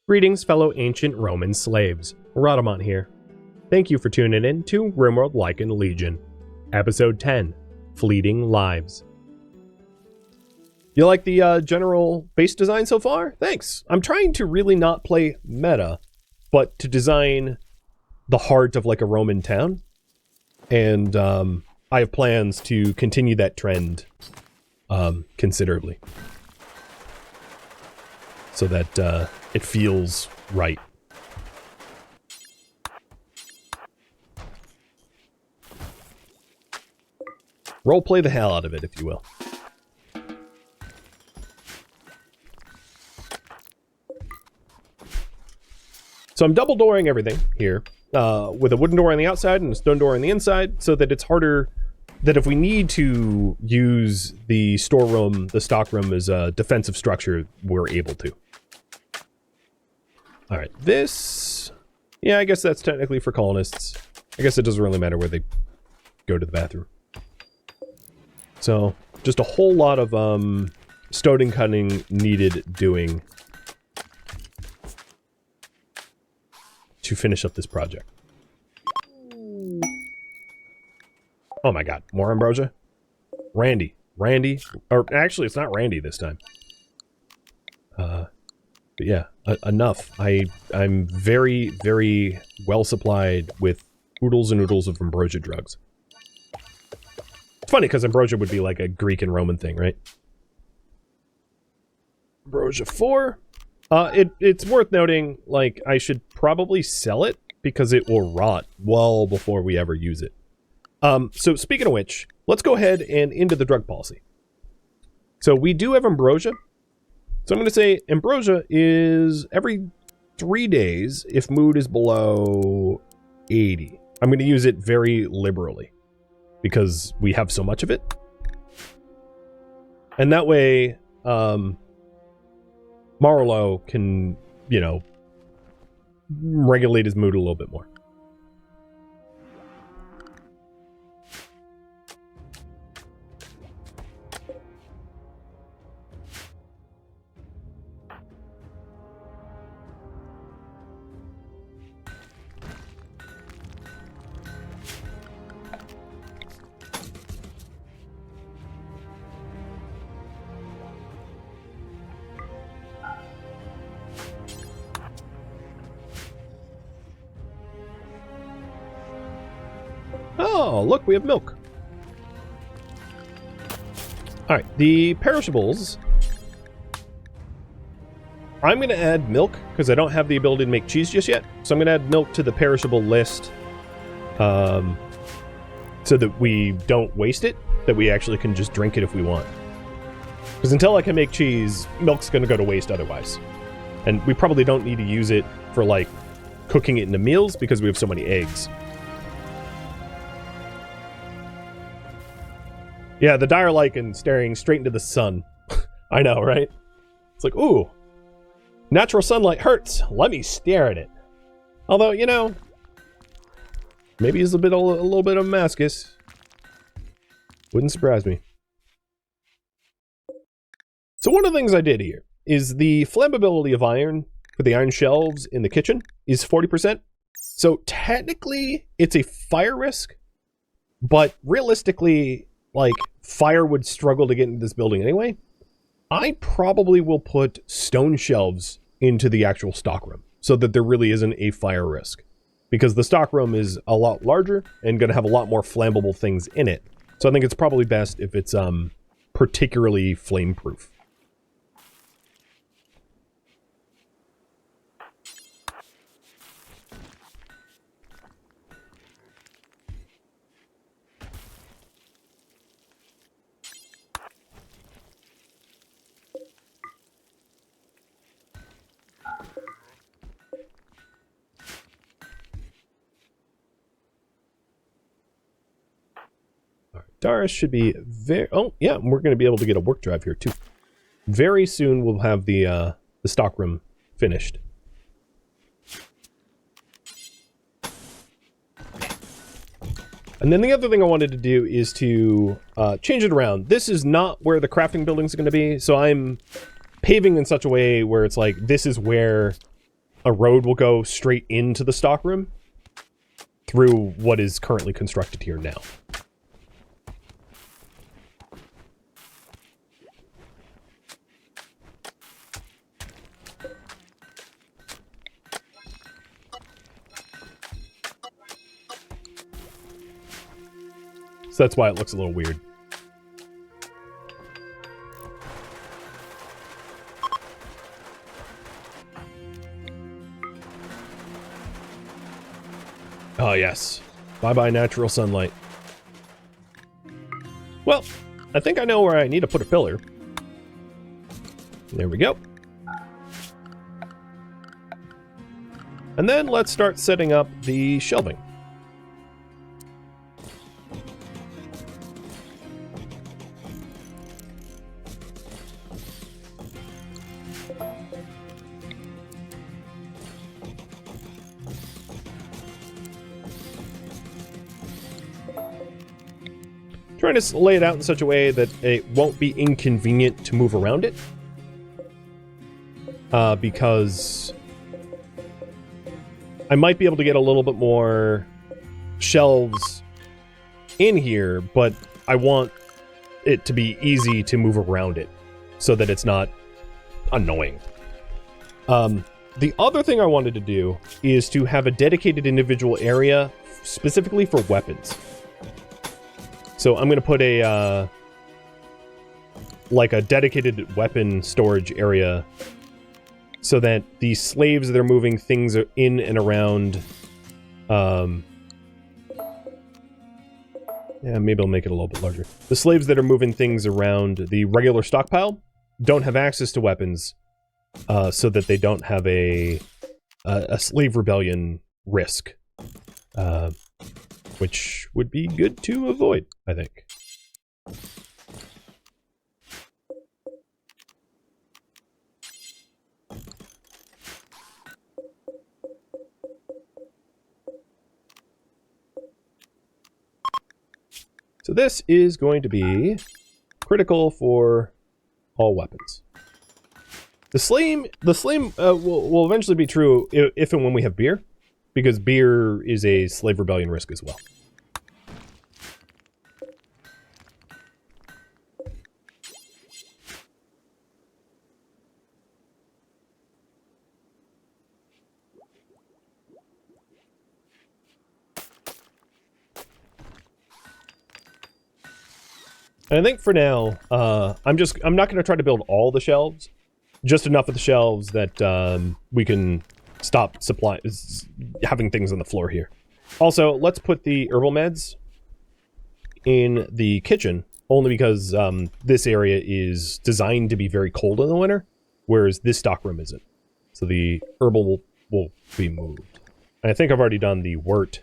Greetings, fellow ancient Roman slaves. Rhadamant here. Thank you for tuning in to RimWorld Lycan Legion, Episode 10, Fleeting Lives. You like the general base design so far? Thanks. I'm trying to really not play meta, but to design the heart of like a Roman town. And I have plans to continue that trend considerably. So that it feels right. Roleplay the hell out of it, if you will. So I'm double dooring everything here, with a wooden door on the outside and a stone door on the inside, so that it's harder, that if we need to use the storeroom, the stockroom as a defensive structure, we're able to. Alright, this... yeah, I guess that's technically for colonists. I guess it doesn't really matter where they go to the bathroom. So, just a whole lot of stone cutting needed doing to finish up this project. Oh my god, more ambrosia? Randy, or actually it's not Randy this time. But yeah, enough. I'm very, very well supplied with oodles and oodles of ambrosia drugs. It's funny because ambrosia would be like a Greek and Roman thing, right? Ambrosia 4. It's worth noting, like, I should probably sell it because it will rot well before we ever use it. So speaking of which, let's go ahead and into the drug policy. So we do have ambrosia. So I'm going to say ambrosia is every 3 days if mood is below 80. I'm going to use it very liberally because we have so much of it. And that way, Marlowe can, you know, regulate his mood a little bit more. Oh, look, we have milk. Alright, the perishables. I'm going to add milk, because I don't have the ability to make cheese just yet. So I'm going to add milk to the perishable list, so that we don't waste it, that we actually can just drink it if we want. Because until I can make cheese, milk's going to go to waste otherwise. And we probably don't need to use it for, like, cooking it into meals, because we have so many eggs. Yeah, the dire lichen staring straight into the sun. I know, right? It's like, ooh, natural sunlight hurts. Let me stare at it. Although, you know, maybe he's a little bit of Damascus. Wouldn't surprise me. So one of the things I did here is the flammability of iron for the iron shelves in the kitchen is 40%. So technically, it's a fire risk, but realistically, like, fire would struggle to get into this building anyway. I probably will put stone shelves into the actual stockroom so that there really isn't a fire risk. Because the stockroom is a lot larger and going to have a lot more flammable things in it. So I think it's probably best if it's particularly flame-proof. Darius should be very... oh, yeah, we're going to be able to get a work drive here, too. Very soon we'll have the stockroom finished. And then the other thing I wanted to do is to change it around. This is not where the crafting buildings are going to be, so I'm paving in such a way where it's like, this is where a road will go straight into the stockroom through what is currently constructed here now. So that's why it looks a little weird. Oh, yes. Bye-bye natural sunlight. Well, I think I know where I need to put a pillar. There we go. And then let's start setting up the shelving. Trying to lay it out in such a way that it won't be inconvenient to move around it. Because I might be able to get a little bit more shelves in here, but I want it to be easy to move around it so that it's not annoying. The other thing I wanted to do is to have a dedicated individual area specifically for weapons. So I'm going to put a, like a dedicated weapon storage area so that the slaves that are moving things in and around, yeah, maybe I'll make it a little bit larger. The slaves that are moving things around the regular stockpile don't have access to weapons, so that they don't have a slave rebellion risk. Which would be good to avoid, I think. So this is going to be critical for all weapons. The same will eventually be true if and when we have beer, because beer is a slave rebellion risk as well. And I think for now, I'm not going to try to build all the shelves, just enough of the shelves that we can stop having things on the floor here. Also, let's put the herbal meds in the kitchen, only because this area is designed to be very cold in the winter, whereas this stockroom isn't. So the herbal will be moved. And I think I've already done the wort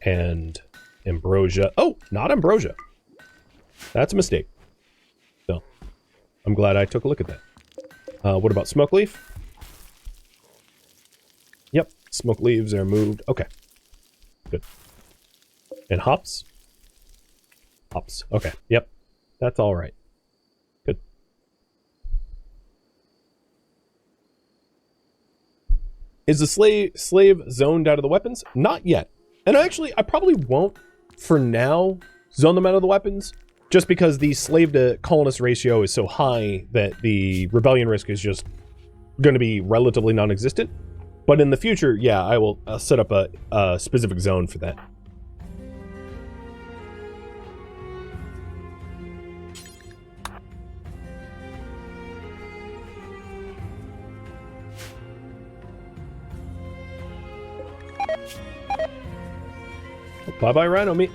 and ambrosia. Oh, not ambrosia. That's a mistake. So, I'm glad I took a look at that. What about smoke leaf? Yep, smoke leaves are moved. Okay, good. And hops? Hops, okay, yep. That's all right. Good. Is the slave zoned out of the weapons? Not yet. And actually, I probably won't, for now, zone them out of the weapons. Just because the slave to colonist ratio is so high that the rebellion risk is just going to be relatively non-existent. But in the future, yeah, I will set up a specific zone for that. Bye-bye rhino meat.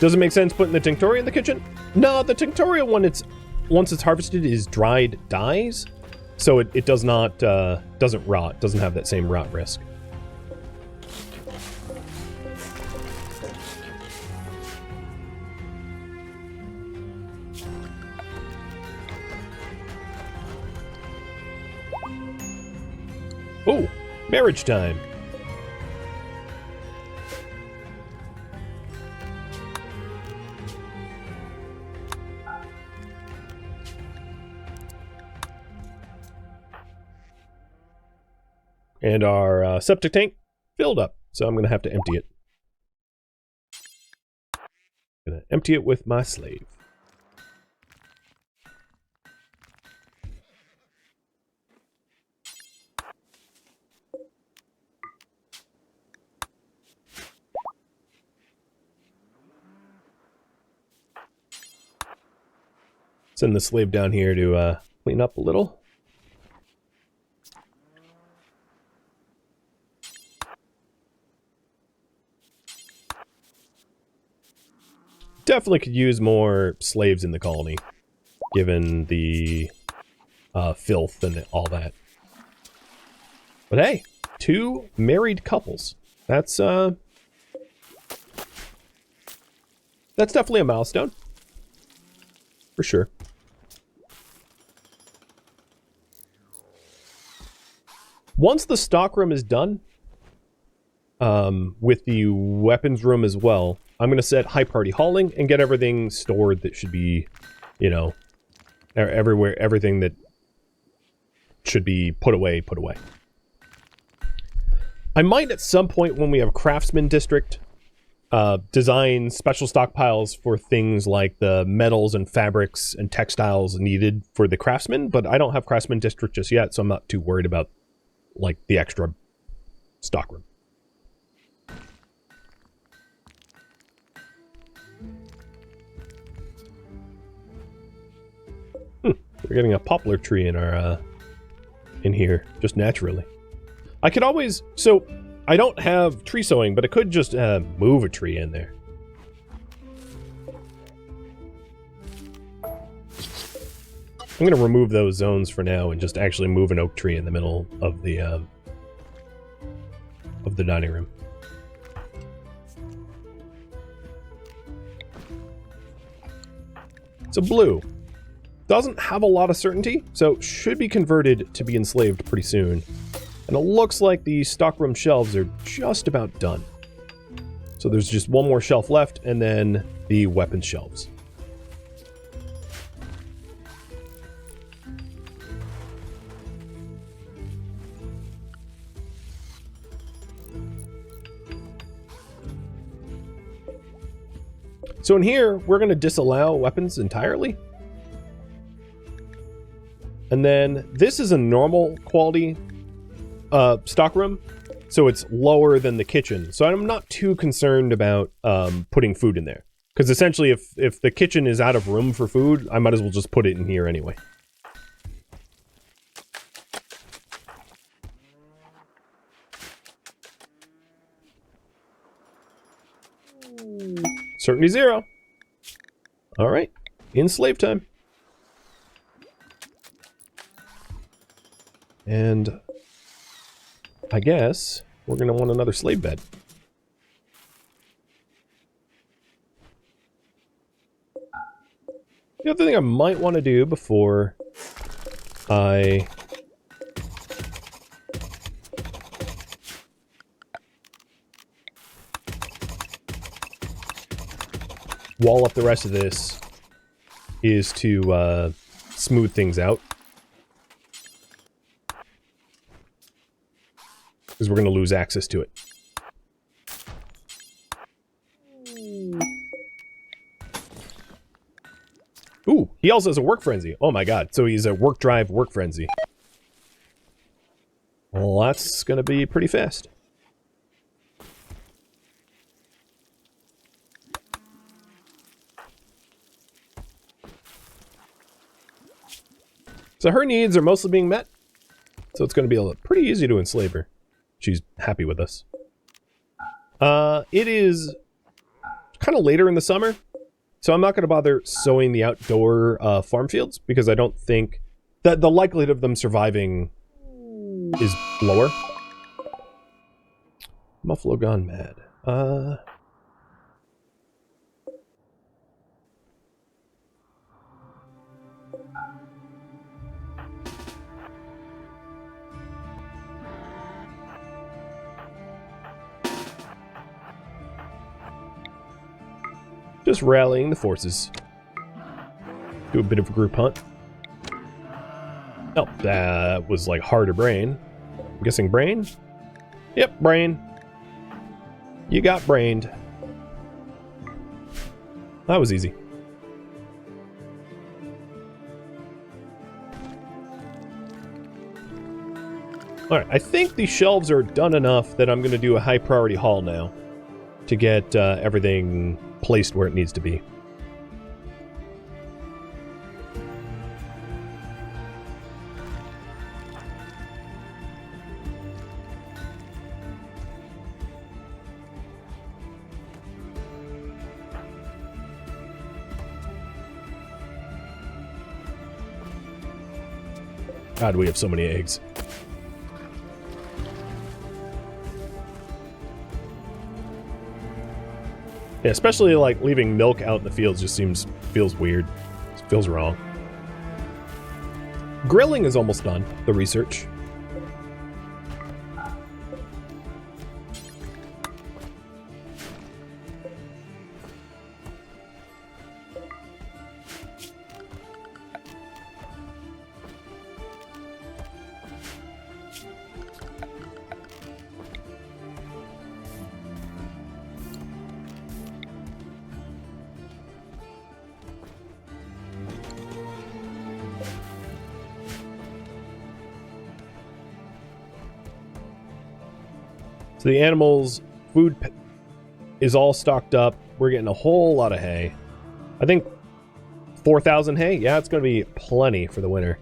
Does it make sense putting the tinctoria in the kitchen? No, the tinctoria, once it's harvested, is dried dies, so it does not doesn't rot. Doesn't have that same rot risk. Oh, marriage time. And our septic tank filled up, so I'm going to have to empty it. Going to empty it with my slave. Send the slave down here to clean up a little. Definitely could use more slaves in the colony, given the filth and all that. But hey, 2 married couples. That's definitely a milestone. For sure. Once the stockroom is done, with the weapons room as well, I'm going to set high party hauling and get everything stored that should be, you know, everywhere, everything that should be put away. I might at some point when we have craftsman district, design special stockpiles for things like the metals and fabrics and textiles needed for the craftsman, but I don't have craftsman district just yet, so I'm not too worried about, like, the extra stockroom. We're getting a poplar tree in our, in here, just naturally. I could always, so, I don't have tree sowing, but I could just, move a tree in there. I'm gonna remove those zones for now and just actually move an oak tree in the middle of the dining room. So blue. Doesn't have a lot of certainty, so should be converted to be enslaved pretty soon. And it looks like the stockroom shelves are just about done. So there's just one more shelf left, and then the weapons shelves. So in here, we're going to disallow weapons entirely. And then this is a normal quality stockroom, so it's lower than the kitchen. So I'm not too concerned about putting food in there. Because essentially, if the kitchen is out of room for food, I might as well just put it in here anyway. Certainty 0. All right, in slave time. And I guess we're going to want another slave bed. The other thing I might want to do before I wall up the rest of this is to smooth things out. Because we're going to lose access to it. Ooh, he also has a work frenzy. Oh my god, so he's a work drive, work frenzy. Well, that's going to be pretty fast. So her needs are mostly being met. So it's going to be pretty easy to enslave her. She's happy with us. It is kind of later in the summer, so I'm not going to bother sowing the outdoor farm fields because I don't think that the likelihood of them surviving is lower. Muffalo gone mad. Just rallying the forces. Do a bit of a group hunt. Oh, that was like harder brain. I'm guessing brain? Yep, brain. You got brained. That was easy. Alright, I think the shelves are done enough that I'm going to do a high priority haul now to get everything placed where it needs to be. God, we have so many eggs. Yeah, especially like leaving milk out in the fields just feels weird. It feels wrong. Grilling is almost done, the research. So the animals' food is all stocked up. We're getting a whole lot of hay. I think 4,000 hay? Yeah, it's going to be plenty for the winter.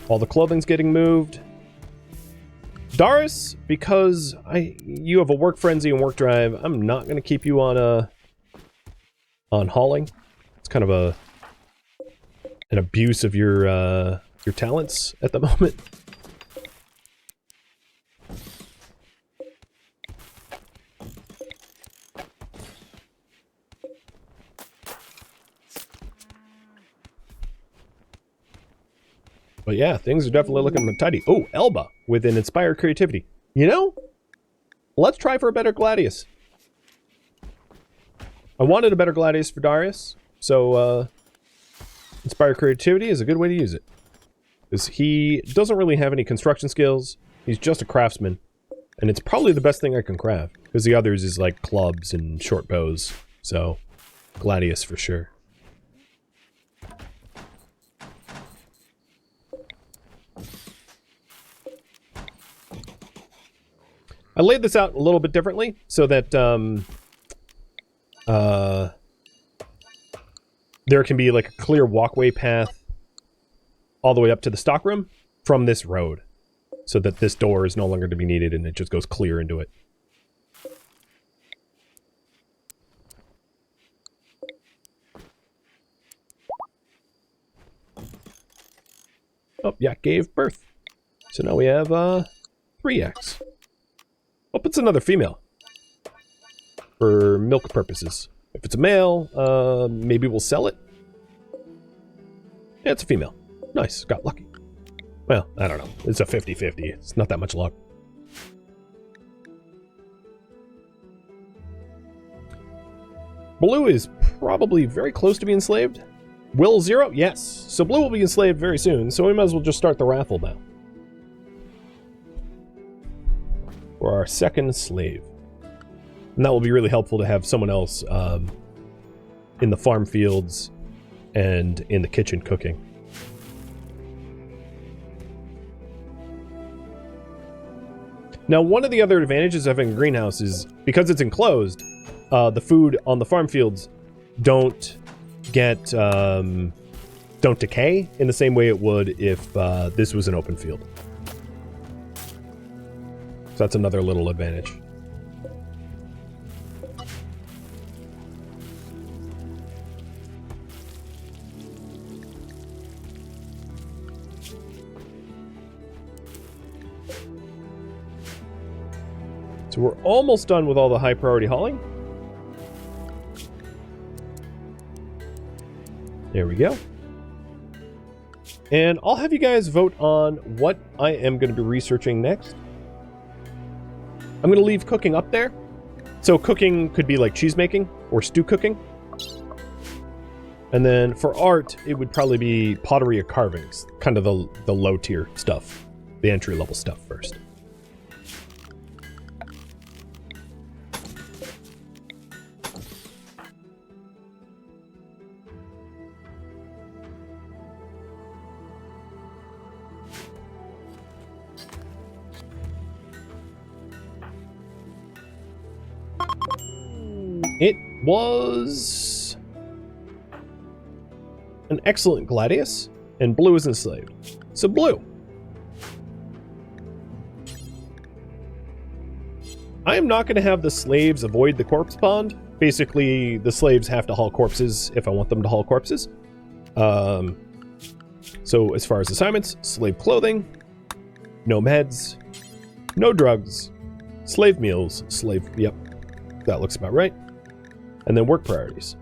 All the clothing's getting moved. Darius, because you have a work frenzy and work drive, I'm not going to keep you on hauling. It's kind of an abuse of your talents at the moment. But yeah, things are definitely looking tidy. Oh, Elba with an inspired creativity. You know, let's try for a better Gladius. I wanted a better Gladius for Darius, so inspired creativity is a good way to use it. Because he doesn't really have any construction skills. He's just a craftsman. And it's probably the best thing I can craft. Because the others is like clubs and short bows. So, Gladius for sure. I laid this out a little bit differently so that there can be like a clear walkway path all the way up to the stockroom from this road, so that this door is no longer to be needed and it just goes clear into it. Oh, yak gave birth. So now we have 3 yaks. Hope it's another female. For milk purposes. If it's a male, maybe we'll sell it. Yeah, it's a female. Nice, got lucky. Well, I don't know. It's a 50-50. It's not that much luck. Blue is probably very close to being enslaved. Will 0? Yes. So Blue will be enslaved very soon, so we might as well just start the raffle now. For our second slave. And that will be really helpful to have someone else in the farm fields and in the kitchen cooking. Now, one of the other advantages of having a greenhouse is because it's enclosed, the food on the farm fields don't decay in the same way it would if this was an open field. So that's another little advantage. So we're almost done with all the high priority hauling. There we go. And I'll have you guys vote on what I am going to be researching next. I'm going to leave cooking up there. So cooking could be like cheese making or stew cooking. And then for art, it would probably be pottery or carvings, kind of the low tier stuff. the entry-level stuff first. It was an excellent gladius, and blue is enslaved. So blue. I am not going to have the slaves avoid the corpse pond. Basically, the slaves have to haul corpses if I want them to haul corpses. So as far as assignments, slave clothing, no meds, no drugs, slave meals, yep, that looks about right. And then work priorities.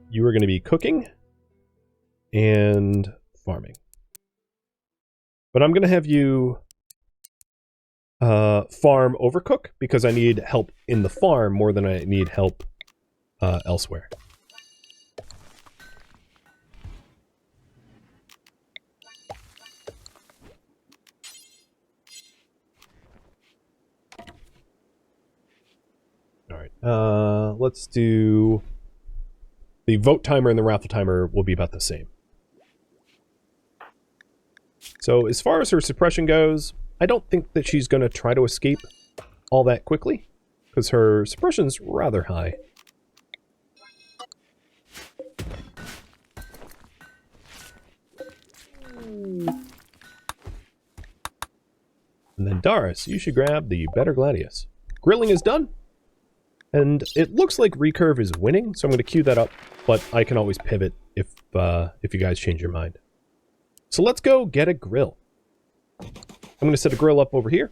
You are going to be cooking and farming. But I'm going to have you farm overcook because I need help in the farm more than I need help elsewhere. Let's do the vote timer and the raffle timer will be about the same. So as far as her suppression goes, I don't think that she's going to try to escape all that quickly because her suppression's rather high. And then Doris, you should grab the better gladius. Grilling is done. And it looks like recurve is winning, so I'm going to queue that up, but I can always pivot if you guys change your mind. So let's go get a grill. I'm going to set a grill up over here.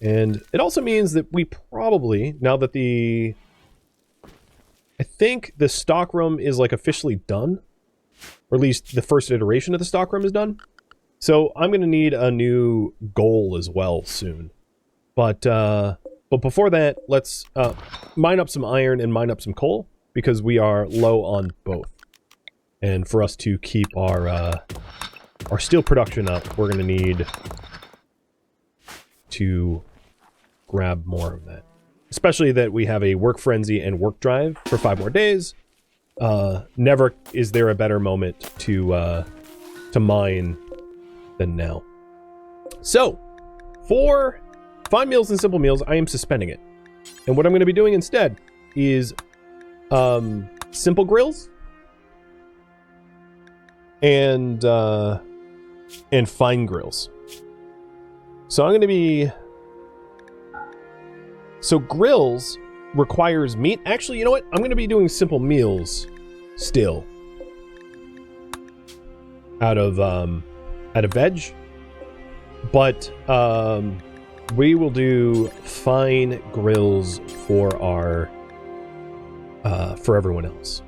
And it also means that we probably, now that I think the stockroom is like officially done, or at least the first iteration of the stockroom is done. So I'm going to need a new goal as well soon. But before that, let's mine up some iron and mine up some coal, because we are low on both. And for us to keep our steel production up, we're going to need to grab more of that. Especially that we have a work frenzy and work drive for 5 more days. Never is there a better moment to mine than now. So, for fine meals and simple meals, I am suspending it. And what I'm going to be doing instead is simple grills and fine grills. So I'm going to be... So grills requires meat. Actually, you know what? I'm going to be doing simple meals still. Out of veg. But we will do fine grills for our for everyone else.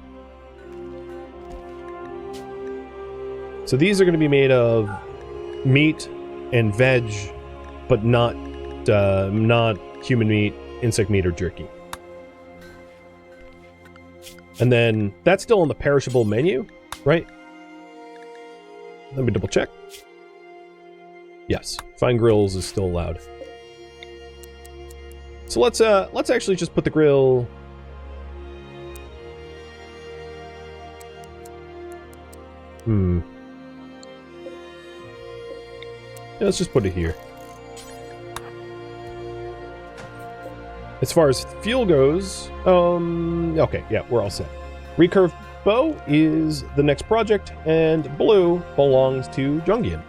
So these are going to be made of meat and veg, but not human meat, insect meat, or jerky. And then that's still on the perishable menu, right? Let me double check. Yes, fine grills is still allowed. So let's actually just put the grill. Yeah, let's just put it here. As far as fuel goes, okay, yeah, we're all set. Recurve bow is the next project, and blue belongs to Jungian.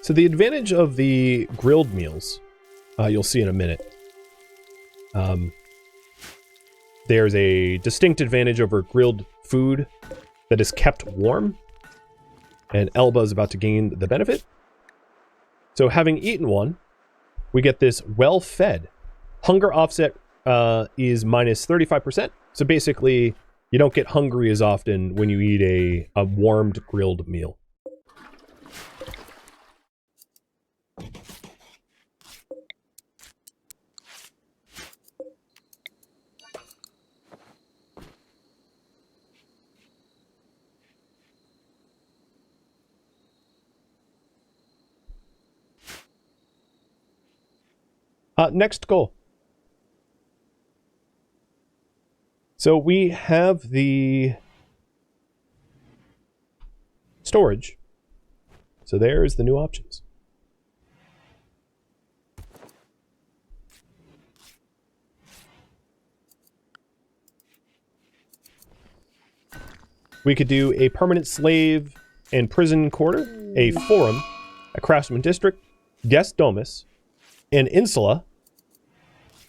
So the advantage of the grilled meals, you'll see in a minute. There's a distinct advantage over grilled food that is kept warm, and Elba is about to gain the benefit. So having eaten one, we get this well-fed. Hunger offset is minus 35%. So basically, You don't get hungry as often when you eat a warmed grilled meal. Next goal. So we have the storage. So there's the new options. We could do a permanent slave and prison quarter, a forum, a craftsman district, guest domus, an insula,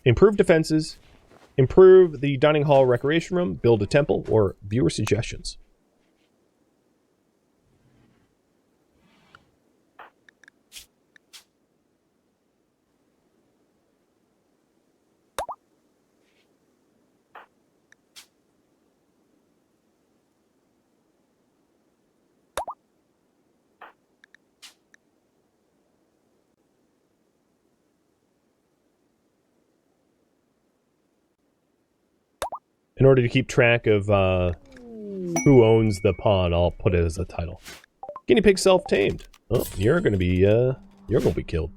improve defenses, improve the dining hall recreation room, build a temple, or viewer suggestions. In order to keep track of who owns the pawn, I'll put it as a title. Guinea pig self-tamed. Oh, you're gonna be killed.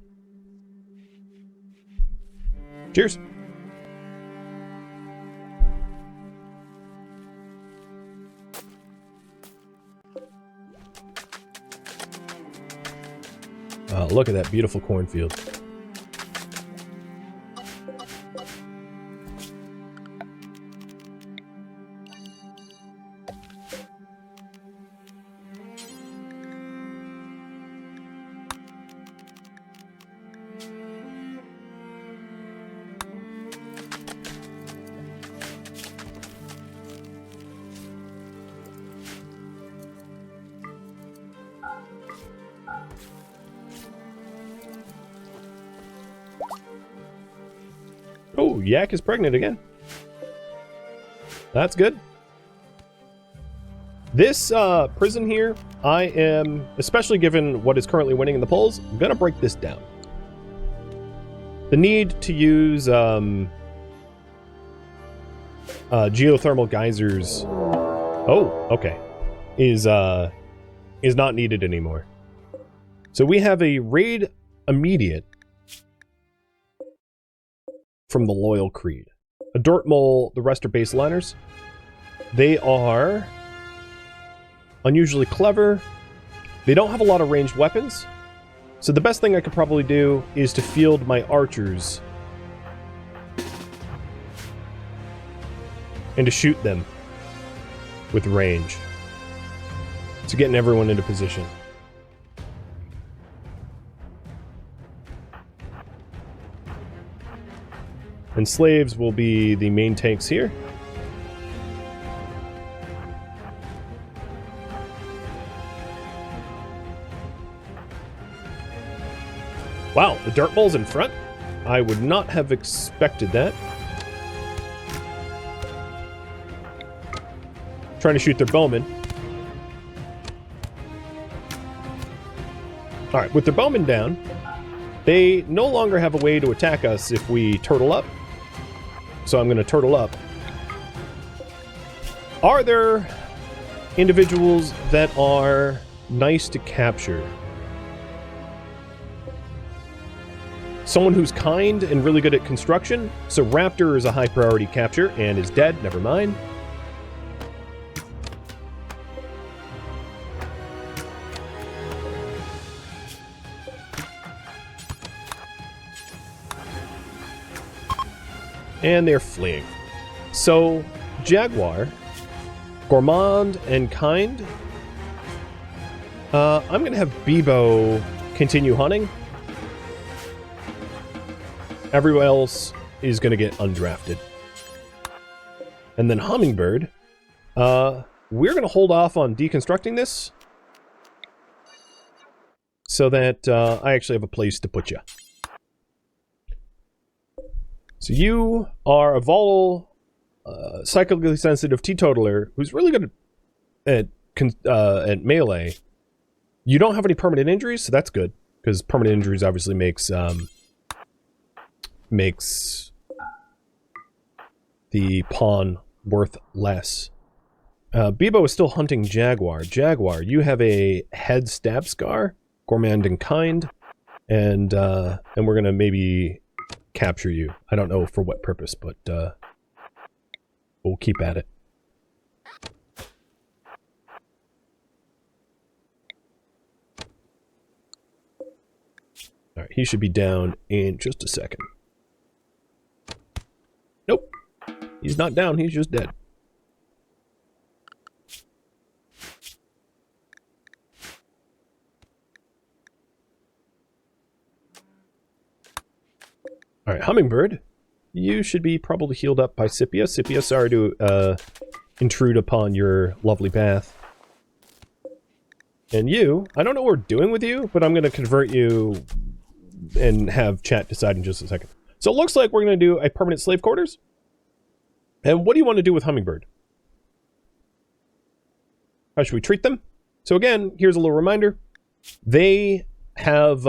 Cheers. Look at that beautiful cornfield. Oh, Yak is pregnant again. That's good. This prison here, I am, especially given what is currently winning in the polls, I'm going to break this down. The need to use geothermal geysers, oh, okay, is not needed anymore. So we have a raid immediate from the Loyal Creed. A Dortmul, the rest are baseliners. They are unusually clever. They don't have a lot of ranged weapons. So the best thing I could probably do is to field my archers and to shoot them with range. So getting everyone into position. And slaves will be the main tanks here. Wow, the dirt balls in front? I would not have expected that. Trying to shoot their bowmen. Alright, with their bowmen down, they no longer have a way to attack us if we turtle up. So I'm going to turtle up. Are there individuals that are nice to capture? Someone who's kind and really good at construction. So Raptor is a high priority capture and is dead. Never mind. And they're fleeing. So, Jaguar, Gourmand, and Kind. I'm going to have Bebo continue hunting. Everyone else is going to get undrafted. And then Hummingbird. We're going to hold off on deconstructing this so that I actually have a place to put you. So you are a volatile psychically sensitive teetotaler who's really good at melee. You don't have any permanent injuries, so that's good, because permanent injuries obviously makes the pawn worth less. Bebo is still hunting Jaguar. Jaguar, you have a head stab scar, gourmand and kind, and we're gonna maybe capture you. I don't know for what purpose, but we'll keep at it. Alright, he should be down in just a second. Nope. He's not down, he's just dead. Alright, Hummingbird. You should be probably healed up by Scipia. Scipia, sorry to intrude upon your lovely path. And you, I don't know what we're doing with you, but I'm going to convert you and have chat decide in just a second. So it looks like we're going to do a permanent slave quarters. And what do you want to do with Hummingbird? How should we treat them? So again, here's a little reminder. They have,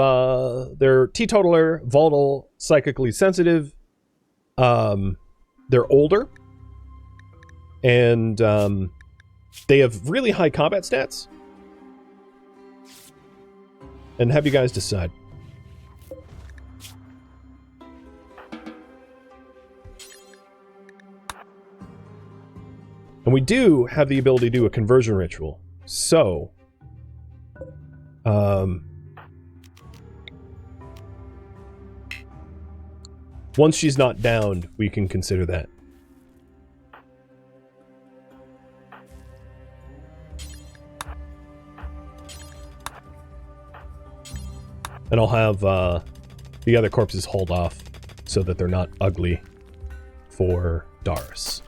they're teetotaler, volatile, psychically sensitive. They're older. And they have really high combat stats. And have you guys decide. And we do have the ability to do a conversion ritual. So, once she's not downed, we can consider that. And I'll have the other corpses hold off so that they're not ugly for Doris.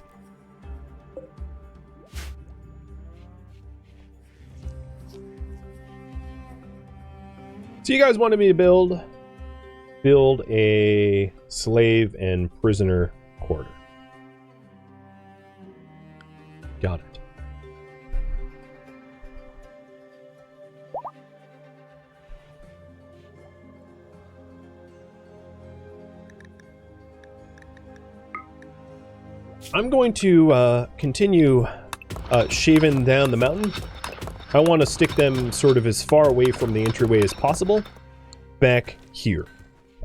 So you guys wanted me to build a slave and prisoner quarter. Got it. I'm going to continue shaving down the mountain. I want to stick them sort of as far away from the entryway as possible, back here,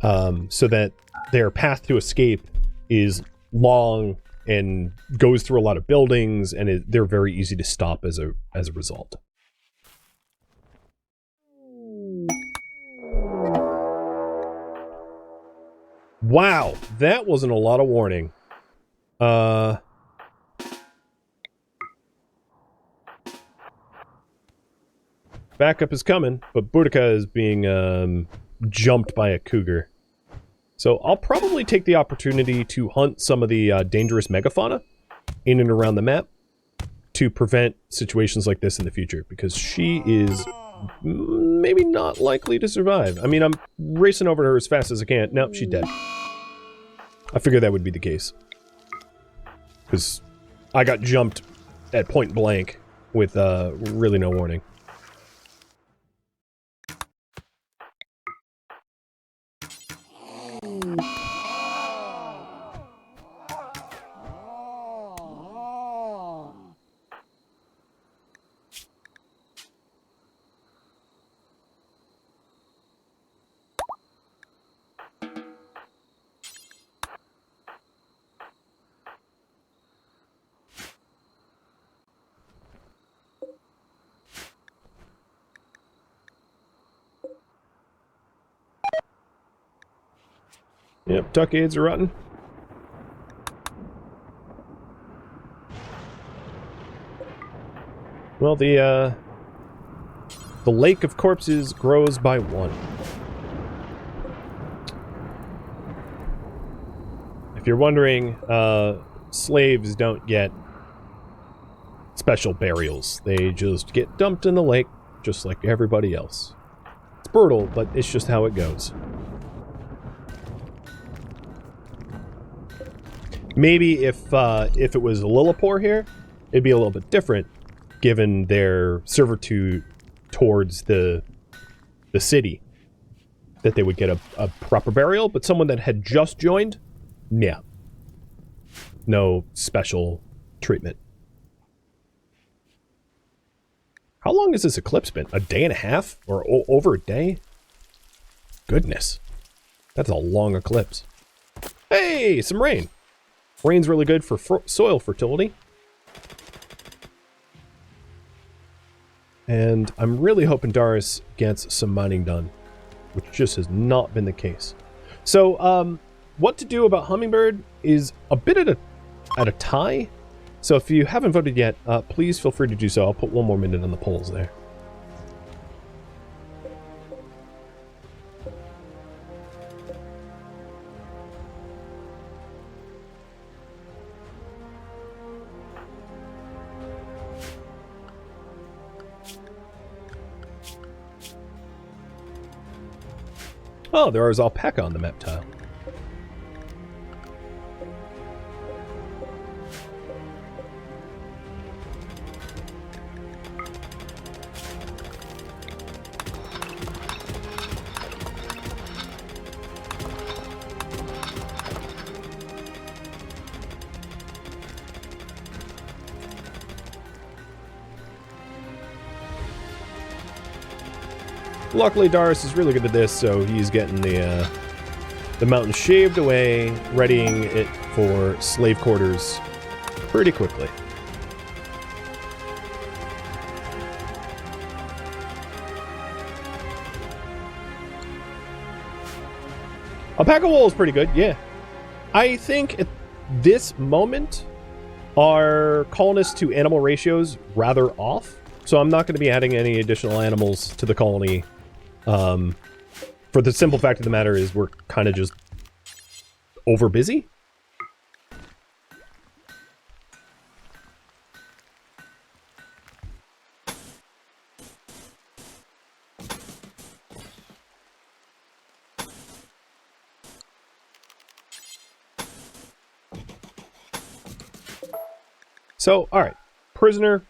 so that their path to escape is long and goes through a lot of buildings, and they're very easy to stop as a result. Wow, that wasn't a lot of warning. Backup is coming, but Boudica is being jumped by a cougar. So I'll probably take the opportunity to hunt some of the dangerous megafauna in and around the map to prevent situations like this in the future, because she is maybe not likely to survive. I mean, I'm racing over to her as fast as I can. Nope, she's dead. I figured that would be the case. Because I got jumped at point blank with really no warning. Yep, duck aids are rotten. Well, the lake of corpses grows by one. If you're wondering, slaves don't get special burials. They just get dumped in the lake, just like everybody else. It's brutal, but it's just how it goes. Maybe if it was Lillipore here, it'd be a little bit different, given their servitude towards the city, that they would get a proper burial. But someone that had just joined, yeah, no special treatment. How long has this eclipse been? A day and a half? Or over a day? Goodness. That's a long eclipse. Hey, some rain. Rain's really good for soil fertility. And I'm really hoping Darius gets some mining done, which just has not been the case. So, what to do about Hummingbird is a bit at a tie. So if you haven't voted yet, please feel free to do so. I'll put one more minute on the polls there. Oh, there is alpaca on the map tile. Luckily, Darius is really good at this, so he's getting the mountain shaved away, readying it for slave quarters pretty quickly. Alpaca wool is pretty good, yeah. I think at this moment, our colonist to animal ratio is rather off, so I'm not going to be adding any additional animals to the colony. For the simple fact of the matter is we're kind of just over busy. So, all right, prisoner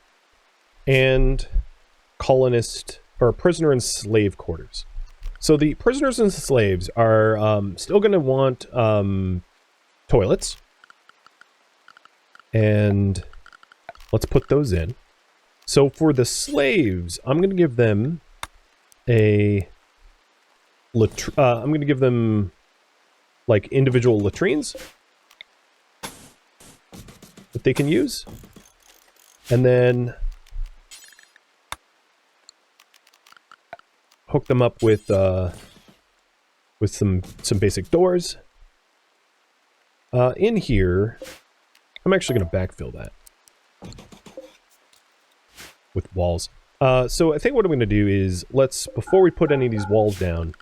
and colonist, or prisoner and slave quarters. So the prisoners and slaves are still going to want toilets. And let's put those in. So for the slaves, I'm going to give them a... I'm going to give them, like, individual latrines that they can use. And then hook them up with some basic doors. In here, I'm actually going to backfill that with walls. So I think what I'm going to do is, before we put any of these walls down,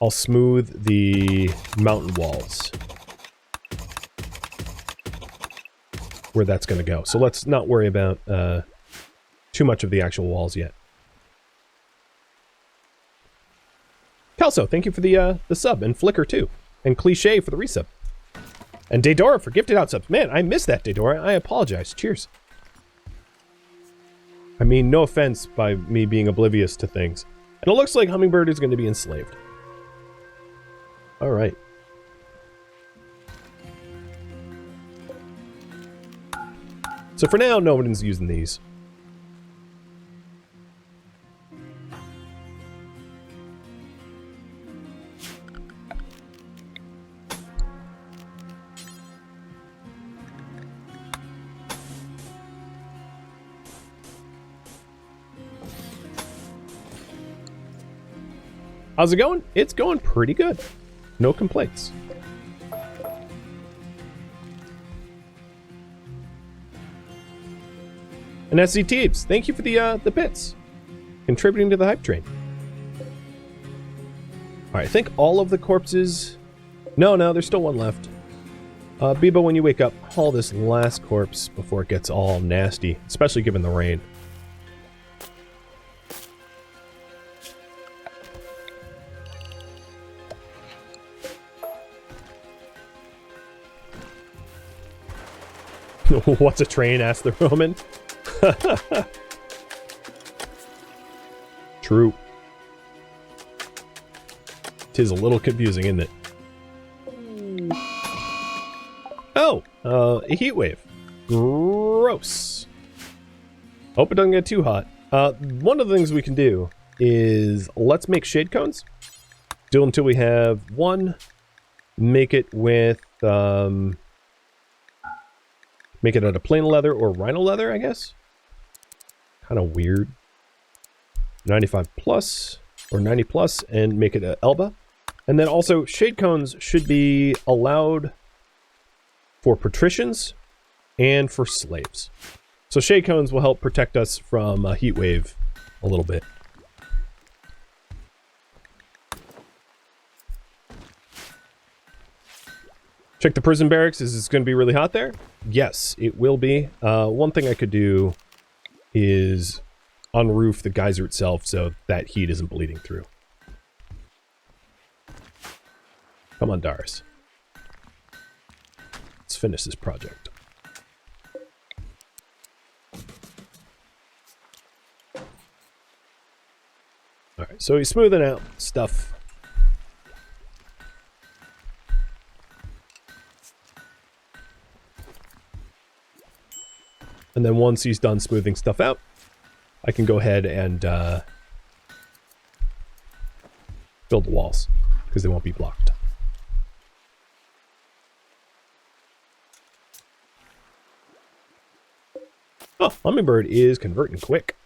I'll smooth the mountain walls where that's going to go. So let's not worry about too much of the actual walls yet. Kelso, thank you for the sub, and Flicker too, and Cliche for the resub, and Daedora for gifted out subs. Man, I missed that, Daedora. I apologize. Cheers. I mean, no offense by me being oblivious to things. And it looks like Hummingbird is going to be enslaved. All right. So for now, no one's using these. How's it going? It's going pretty good. No complaints. And SC Teebs, thank you for the bits. Contributing to the hype train. Alright, I think all of the corpses... No, there's still one left. Bibo, when you wake up, haul this last corpse before it gets all nasty, especially given the rain. What's a train? Asked the Roman. True. 'Tis a little confusing, isn't it? Oh, a heat wave. Gross. Hope it doesn't get too hot. One of the things we can do is let's make shade cones. Do until we have one. Make it with, make it out of plain leather or rhino leather, I guess. Kind of weird. 95 plus or 90 plus, and make it a Elba. And then also shade cones should be allowed for patricians and for slaves. So shade cones will help protect us from a heat wave a little bit. Check the prison barracks. Is this going to be really hot there? Yes, it will be. One thing I could do is unroof the geyser itself so that heat isn't bleeding through. Come on, Darius. Let's finish this project. Alright, so he's smoothing out stuff. And then once he's done smoothing stuff out, I can go ahead and build the walls, because they won't be blocked. Oh, Hummingbird is converting quick.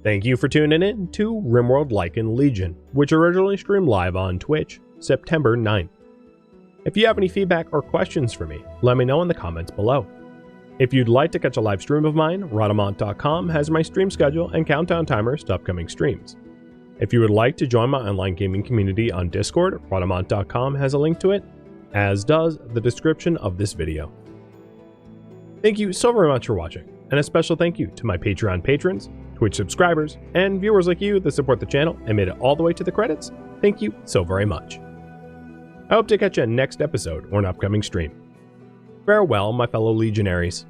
Thank you for tuning in to RimWorld Lycan Legion, which originally streamed live on Twitch, September 9th. If you have any feedback or questions for me, let me know in the comments below. If you'd like to catch a live stream of mine, Rhadamant.com has my stream schedule and countdown timers to upcoming streams. If you would like to join my online gaming community on Discord, Rhadamant.com has a link to it, as does the description of this video. Thank you so very much for watching, and a special thank you to my Patreon patrons, Twitch subscribers, and viewers like you that support the channel and made it all the way to the credits. Thank you so very much. I hope to catch you next episode or an upcoming stream. Farewell, my fellow legionaries.